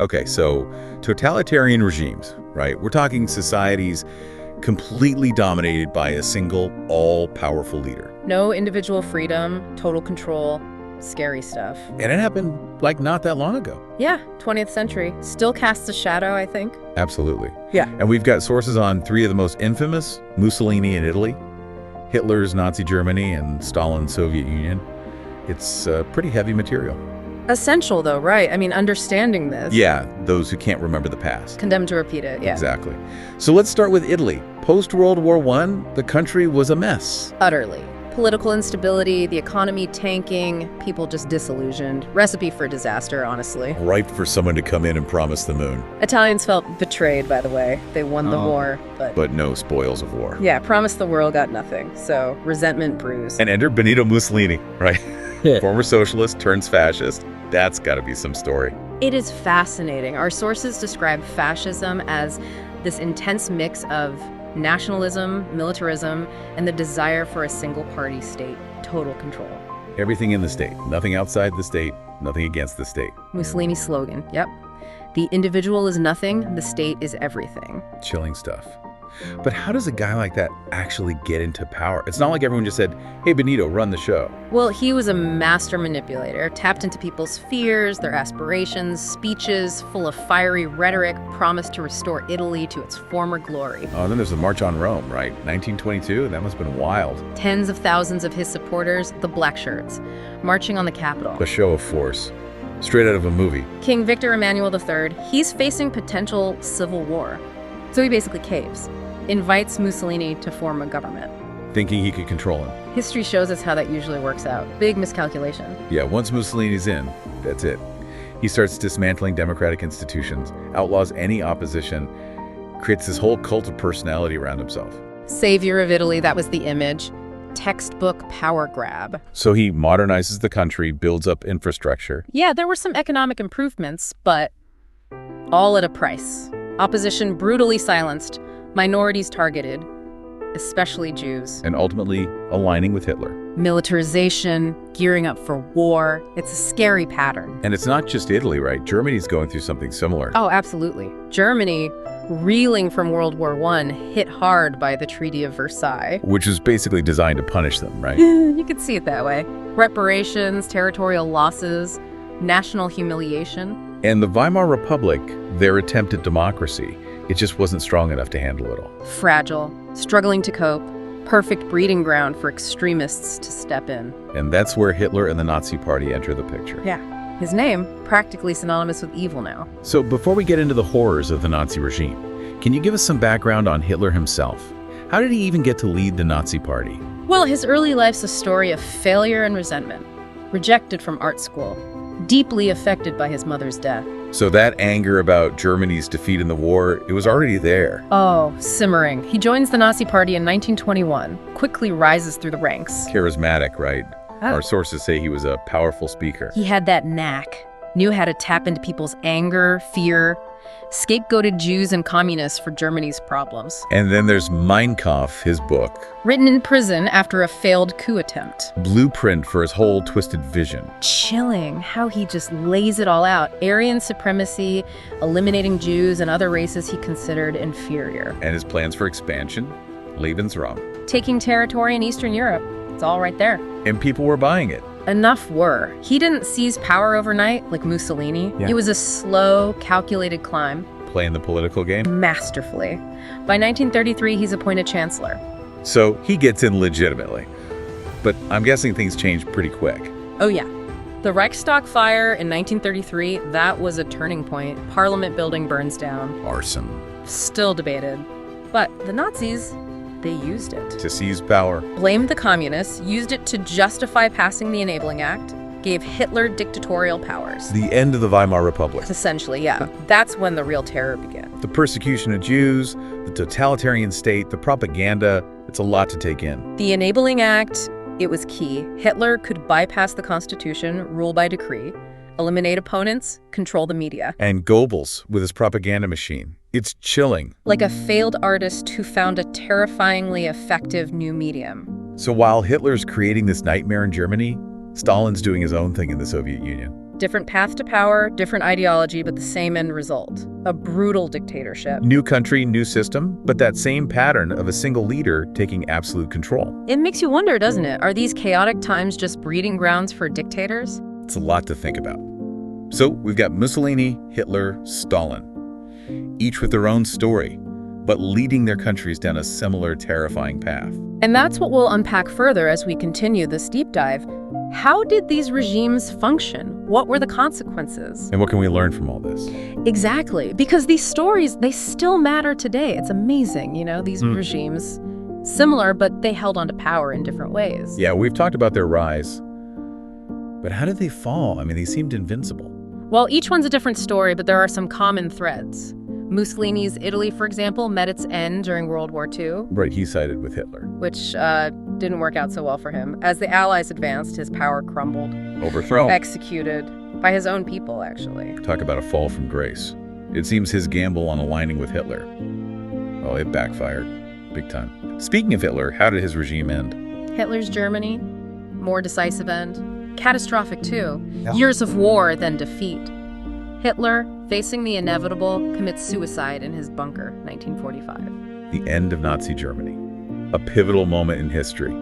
Okay, so totalitarian regimes, right? We're talking societies completely dominated by a single, all-powerful leader. No individual freedom, total control, scary stuff. And it happened, like, not that long ago. Yeah, 20th century. Still casts a shadow, I think. Absolutely. Yeah. And we've got sources on three of the most infamous, Mussolini in Italy, Hitler's Nazi Germany, and Stalin's Soviet Union. It's pretty heavy material. Essential, though, right? I mean, understanding this. Yeah, those who can't remember the past. Condemned to repeat it, yeah. Exactly. So let's start with Italy. Post-World War I, the country was a mess. Utterly. Political instability, the economy tanking, people just disillusioned. Recipe for disaster, honestly. Ripe for someone to come in and promise the moon. Italians felt betrayed, by the way. They won the war, But no spoils of war. Yeah, promised the world, got nothing. So, resentment brews. And enter Benito Mussolini, right? Former socialist turns fascist. That's got to be some story. It is fascinating. Our sources describe fascism as this intense mix of nationalism, militarism, and the desire for a single-party state, total control. Everything in the state, nothing outside the state, nothing against the state. Mussolini's slogan, yep. The individual is nothing, the state is everything. Chilling stuff. But how does a guy like that actually get into power? It's not like everyone just said, hey, Benito, run the show. Well, he was a master manipulator, tapped into people's fears, their aspirations, speeches full of fiery rhetoric, promised to restore Italy to its former glory. Oh, and then there's the March on Rome, right? 1922, that must have been wild. Tens of thousands of his supporters, the Black Shirts, marching on the Capitol. A show of force. Straight out of a movie. King Victor Emmanuel III, he's facing potential civil war. So he basically caves. Invites Mussolini to form a government. Thinking he could control him. History shows us how that usually works out. Big miscalculation. Yeah, once Mussolini's in, that's it. He starts dismantling democratic institutions, outlaws any opposition, creates this whole cult of personality around himself. Savior of Italy, that was the image. Textbook power grab. So he modernizes the country, builds up infrastructure. Yeah, there were some economic improvements, but all at a price. Opposition brutally silenced. Minorities targeted, especially Jews. And ultimately aligning with Hitler. Militarization, gearing up for war. It's a scary pattern. And it's not just Italy, right? Germany's going through something similar. Oh, absolutely. Germany, reeling from World War I, hit hard by the Treaty of Versailles. Which was basically designed to punish them, right? You could see it that way. Reparations, territorial losses, national humiliation. And the Weimar Republic, their attempt at democracy, it just wasn't strong enough to handle it all. Fragile, struggling to cope, perfect breeding ground for extremists to step in. And that's where Hitler and the Nazi Party enter the picture. Yeah, his name, practically synonymous with evil now. So before we get into the horrors of the Nazi regime, can you give us some background on Hitler himself? How did he even get to lead the Nazi Party? Well, his early life's a story of failure and resentment. Rejected from art school, deeply affected by his mother's death. So that anger about Germany's defeat in the war, it was already there. Oh, simmering. He joins the Nazi Party in 1921, quickly rises through the ranks. Charismatic, right? Oh. Our sources say he was a powerful speaker. He had that knack, knew how to tap into people's anger, fear, scapegoated Jews and communists for Germany's problems. And then there's Mein Kampf, his book. Written in prison after a failed coup attempt. Blueprint for his whole twisted vision. Chilling how he just lays it all out. Aryan supremacy, eliminating Jews and other races he considered inferior. And his plans for expansion, Lebensraum. Taking territory in Eastern Europe. It's all right there. And people were buying it. Enough were. He didn't seize power overnight like Mussolini. Yeah. It was a slow, calculated climb. Playing the political game. Masterfully. By 1933, he's appointed chancellor. So he gets in legitimately. But I'm guessing things changed pretty quick. Oh yeah. The Reichstag fire in 1933, that was a turning point. Parliament building burns down. Arson. Still debated. But the Nazis, they used it. To seize power. Blamed the communists, used it to justify passing the Enabling Act, gave Hitler dictatorial powers. The end of the Weimar Republic. Essentially, yeah. That's when the real terror began. The persecution of Jews, the totalitarian state, the propaganda, it's a lot to take in. The Enabling Act, it was key. Hitler could bypass the Constitution, rule by decree, eliminate opponents, control the media. And Goebbels with his propaganda machine. It's chilling. Like a failed artist who found a terrifyingly effective new medium. So while Hitler's creating this nightmare in Germany, Stalin's doing his own thing in the Soviet Union. Different path to power, different ideology, but the same end result. A brutal dictatorship. New country, new system, but that same pattern of a single leader taking absolute control. It makes you wonder, doesn't it? Are these chaotic times just breeding grounds for dictators? It's a lot to think about. So we've got Mussolini, Hitler, Stalin, each with their own story, but leading their countries down a similar terrifying path. And that's what we'll unpack further as we continue this deep dive. How did these regimes function? What were the consequences? And what can we learn from all this? Exactly, because these stories, they still matter today. It's amazing, these regimes, similar, but they held onto power in different ways. Yeah, we've talked about their rise, but how did they fall? I mean, they seemed invincible. Well, each one's a different story, but there are some common threads. Mussolini's Italy, for example, met its end during World War II. Right, he sided with Hitler. Which didn't work out so well for him. As the Allies advanced, his power crumbled. Overthrown. Executed by his own people, actually. Talk about a fall from grace. It seems his gamble on aligning with Hitler, well, it backfired. Big time. Speaking of Hitler, how did his regime end? Hitler's Germany, more decisive end. Catastrophic, too. Yeah. Years of war, then defeat. Hitler, facing the inevitable, commits suicide in his bunker, 1945. The end of Nazi Germany. A pivotal moment in history.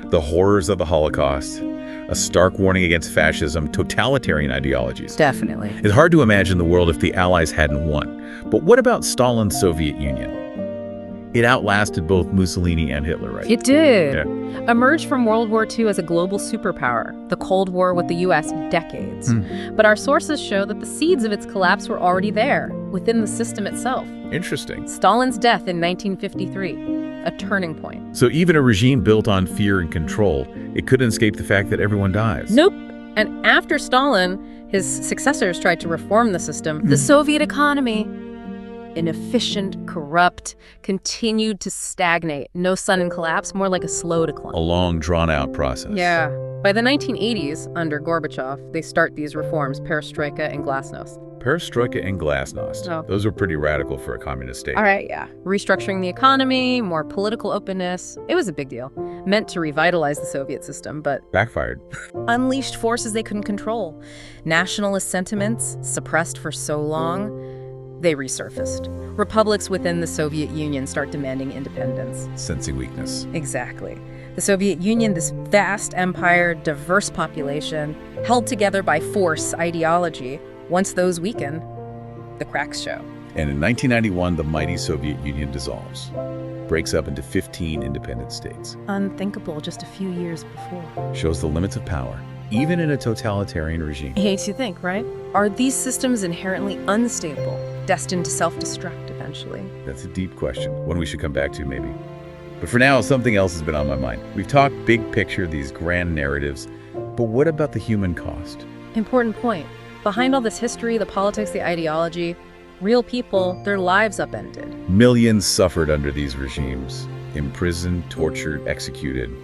The horrors of the Holocaust. A stark warning against fascism, totalitarian ideologies. Definitely. It's hard to imagine the world if the Allies hadn't won. But what about Stalin's Soviet Union? It outlasted both Mussolini and Hitler, right? It did. Yeah. Emerged from World War II as a global superpower, the Cold War with the U.S. decades. But our sources show that the seeds of its collapse were already there, within the system itself. Interesting. Stalin's death in 1953, a turning point. So even a regime built on fear and control, it couldn't escape the fact that everyone dies. Nope. And after Stalin, his successors tried to reform the system. The Soviet economy, inefficient, corrupt, continued to stagnate. No sudden collapse, more like a slow decline. A long, drawn-out process. Yeah. By the 1980s, under Gorbachev, they start these reforms, perestroika and glasnost. Perestroika and glasnost. Oh. Those were pretty radical for a communist state. All right, yeah. Restructuring the economy, more political openness. It was a big deal. Meant to revitalize the Soviet system, but Backfired. unleashed forces they couldn't control. Nationalist sentiments, suppressed for so long, they resurfaced. Republics within the Soviet Union start demanding independence. Sensing weakness. Exactly. The Soviet Union, this vast empire, diverse population, held together by force, ideology. Once those weaken, the cracks show. And in 1991, the mighty Soviet Union dissolves. Breaks up into 15 independent states. Unthinkable just a few years before. Shows the limits of power, even in a totalitarian regime. It makes you think, right? Are these systems inherently unstable, destined to self-destruct eventually? That's a deep question, one we should come back to maybe. But for now, something else has been on my mind. We've talked big picture, these grand narratives, but what about the human cost? Important point. Behind all this history, the politics, the ideology, real people, their lives upended. Millions suffered under these regimes, imprisoned, tortured, executed,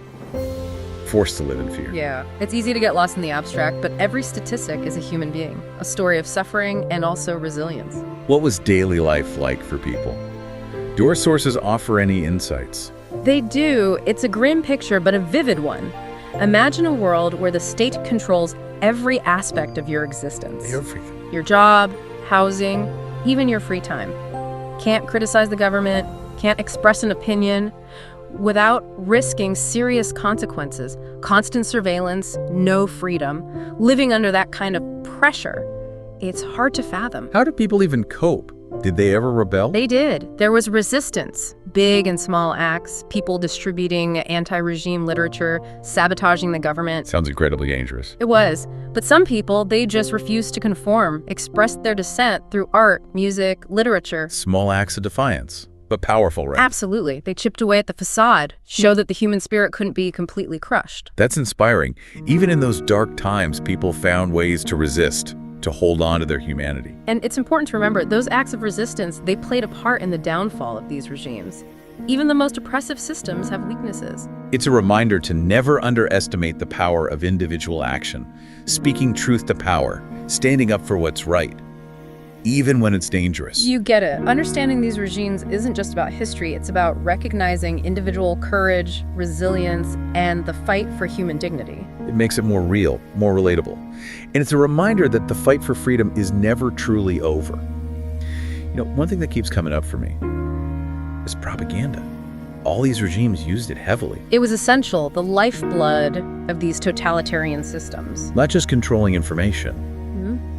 forced to live in fear. Yeah, it's easy to get lost in the abstract, but every statistic is a human being, a story of suffering and also resilience. What was daily life like for people? Do our sources offer any insights? They do. It's a grim picture, but a vivid one. Imagine a world where the state controls every aspect of your existence. Everything. Your job, housing, even your free time. Can't criticize the government, can't express an opinion without risking serious consequences. Constant surveillance, no freedom. Living under that kind of pressure, it's hard to fathom. How do people even cope? Did they ever rebel? They did. There was resistance. Big and small acts, people distributing anti-regime literature, sabotaging the government. Sounds incredibly dangerous. It was. But some people, they just refused to conform, expressed their dissent through art, music, literature. Small acts of defiance, but powerful, right? Absolutely. They chipped away at the facade, showed that the human spirit couldn't be completely crushed. That's inspiring. Even in those dark times, people found ways to resist, to hold on to their humanity. And it's important to remember, those acts of resistance, they played a part in the downfall of these regimes. Even the most oppressive systems have weaknesses. It's a reminder to never underestimate the power of individual action, speaking truth to power, standing up for what's right. even when it's dangerous. You get it. Understanding these regimes isn't just about history. It's about recognizing individual courage, resilience, and the fight for human dignity. It makes it more real, more relatable. And it's a reminder that the fight for freedom is never truly over. One thing that keeps coming up for me is propaganda. All these regimes used it heavily. It was essential, the lifeblood of these totalitarian systems. Not just controlling information,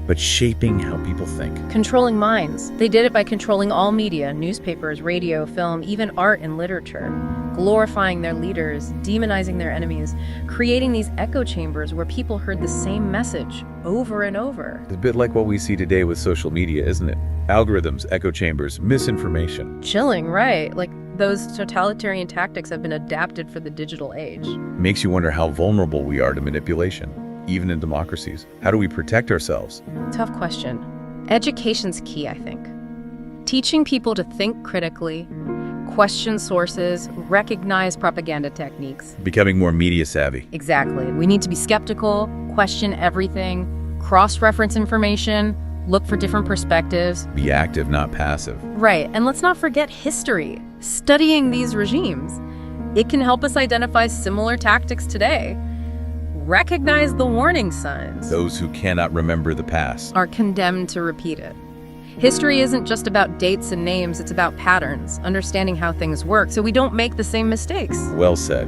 but shaping how people think. Controlling minds. They did it by controlling all media, newspapers, radio, film, even art and literature. Glorifying their leaders, demonizing their enemies, creating these echo chambers where people heard the same message over and over. It's a bit like what we see today with social media, isn't it? Algorithms, echo chambers, misinformation. Chilling, right? Like those totalitarian tactics have been adapted for the digital age. Makes you wonder how vulnerable we are to manipulation, even in democracies. How do we protect ourselves? Tough question. Education's key, I think. Teaching people to think critically, question sources, recognize propaganda techniques. Becoming more media savvy. Exactly. We need to be skeptical, question everything, cross-reference information, look for different perspectives. Be active, not passive. Right. And let's not forget history. Studying these regimes. It can help us identify similar tactics today. Recognize the warning signs. Those who cannot remember the past are condemned to repeat it. History isn't just about dates and names, it's about patterns, understanding how things work so we don't make the same mistakes. Well said.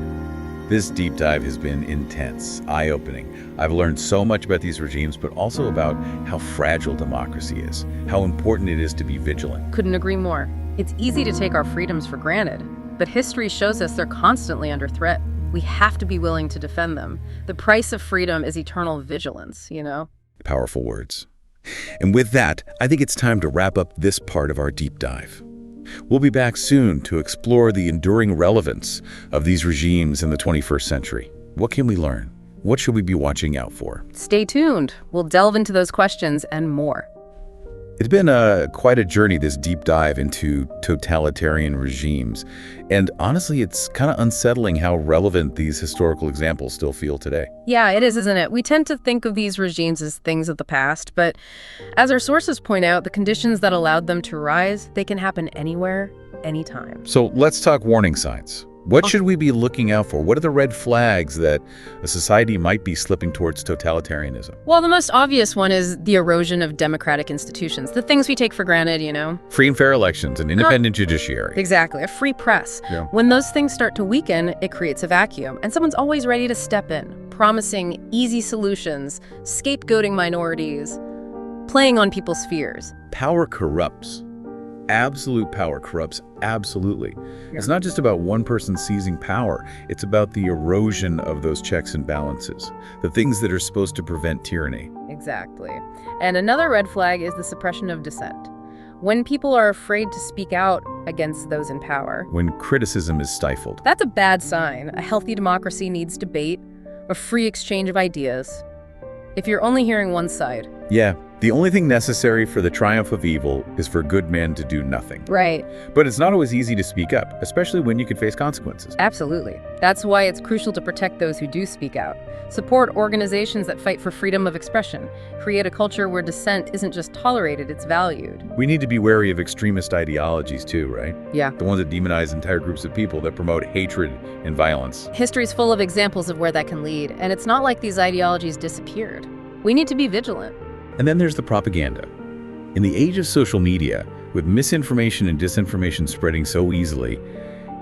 This deep dive has been intense, eye-opening. I've learned so much about these regimes, but also about how fragile democracy is, how important it is to be vigilant. Couldn't agree more. It's easy to take our freedoms for granted, but history shows us they're constantly under threat. We have to be willing to defend them. The price of freedom is eternal vigilance, Powerful words. And with that, I think it's time to wrap up this part of our deep dive. We'll be back soon to explore the enduring relevance of these regimes in the 21st century. What can we learn? What should we be watching out for? Stay tuned. We'll delve into those questions and more. It's been quite a journey, this deep dive into totalitarian regimes. And honestly, it's kind of unsettling how relevant these historical examples still feel today. Yeah, it is, isn't it? We tend to think of these regimes as things of the past, but as our sources point out, the conditions that allowed them to rise, they can happen anywhere, anytime. So let's talk warning signs. What should we be looking out for? What are the red flags that a society might be slipping towards totalitarianism? Well, the most obvious one is the erosion of democratic institutions, the things we take for granted, Free and fair elections, an independent judiciary. Exactly, a free press. Yeah. When those things start to weaken, it creates a vacuum, and someone's always ready to step in, promising easy solutions, scapegoating minorities, playing on people's fears. Power corrupts. Absolute power corrupts absolutely. Yeah. It's not just about one person seizing power. It's about the erosion of those checks and balances, the things that are supposed to prevent tyranny. Exactly. And another red flag is the suppression of dissent. When people are afraid to speak out against those in power. When criticism is stifled. That's a bad sign. A healthy democracy needs debate, a free exchange of ideas. If you're only hearing one side. Yeah. The only thing necessary for the triumph of evil is for good men to do nothing. Right. But it's not always easy to speak up, especially when you could face consequences. Absolutely. That's why it's crucial to protect those who do speak out. Support organizations that fight for freedom of expression. Create a culture where dissent isn't just tolerated, it's valued. We need to be wary of extremist ideologies too, right? Yeah. The ones that demonize entire groups of people, that promote hatred and violence. History's full of examples of where that can lead, and it's not like these ideologies disappeared. We need to be vigilant. And then there's the propaganda. In the age of social media, with misinformation and disinformation spreading so easily,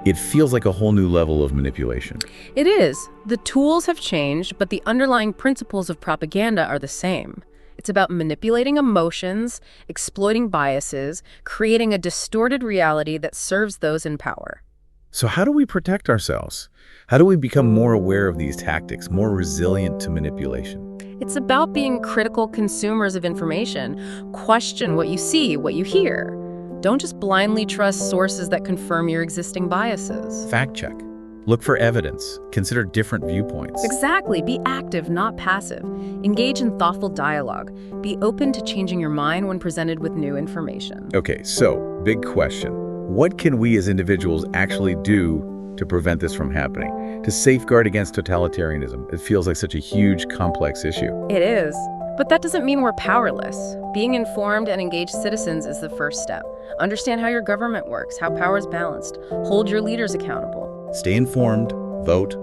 it feels like a whole new level of manipulation. It is. The tools have changed, but the underlying principles of propaganda are the same. It's about manipulating emotions, exploiting biases, creating a distorted reality that serves those in power. So how do we protect ourselves? How do we become more aware of these tactics, more resilient to manipulation? It's about being critical consumers of information. Question what you see, what you hear. Don't just blindly trust sources that confirm your existing biases. Fact check. Look for evidence. Consider different viewpoints. Exactly. Be active, not passive. Engage in thoughtful dialogue. Be open to changing your mind when presented with new information. Okay, so big question. What can we as individuals actually do to prevent this from happening, to safeguard against totalitarianism? It feels like such a huge, complex issue. It is. But that doesn't mean we're powerless. Being informed and engaged citizens is the first step. Understand how your government works, how power is balanced. Hold your leaders accountable. Stay informed, vote,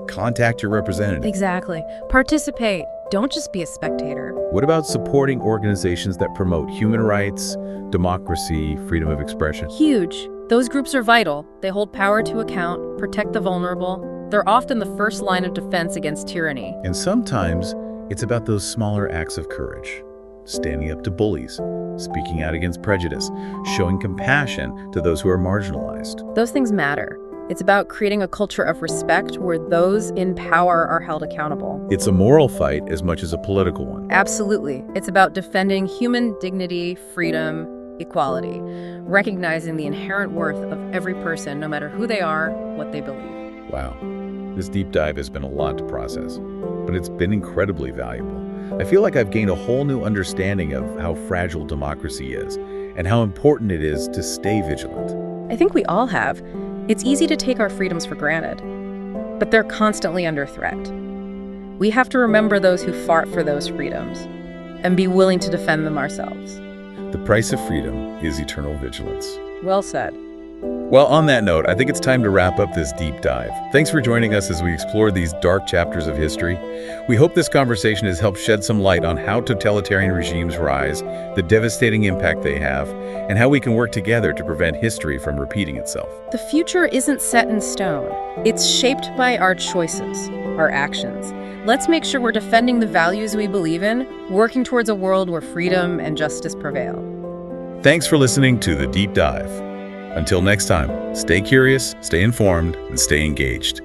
contact your representative. Exactly. Participate. Don't just be a spectator. What about supporting organizations that promote human rights, democracy, freedom of expression? Huge. Those groups are vital. They hold power to account, protect the vulnerable. They're often the first line of defense against tyranny. And sometimes it's about those smaller acts of courage. Standing up to bullies, speaking out against prejudice, showing compassion to those who are marginalized. Those things matter. It's about creating a culture of respect where those in power are held accountable. It's a moral fight as much as a political one. Absolutely. It's about defending human dignity, freedom, equality, recognizing the inherent worth of every person, no matter who they are, what they believe. Wow. This deep dive has been a lot to process, but it's been incredibly valuable. I feel like I've gained a whole new understanding of how fragile democracy is and how important it is to stay vigilant. I think we all have. It's easy to take our freedoms for granted, but they're constantly under threat. We have to remember those who fought for those freedoms and be willing to defend them ourselves. The price of freedom is eternal vigilance. Well said. Well, on that note, I think it's time to wrap up this deep dive. Thanks for joining us as we explore these dark chapters of history. We hope this conversation has helped shed some light on how totalitarian regimes rise, the devastating impact they have, and how we can work together to prevent history from repeating itself. The future isn't set in stone. It's shaped by our choices, our actions. Let's make sure we're defending the values we believe in, working towards a world where freedom and justice prevail. Thanks for listening to The Deep Dive. Until next time, stay curious, stay informed, and stay engaged.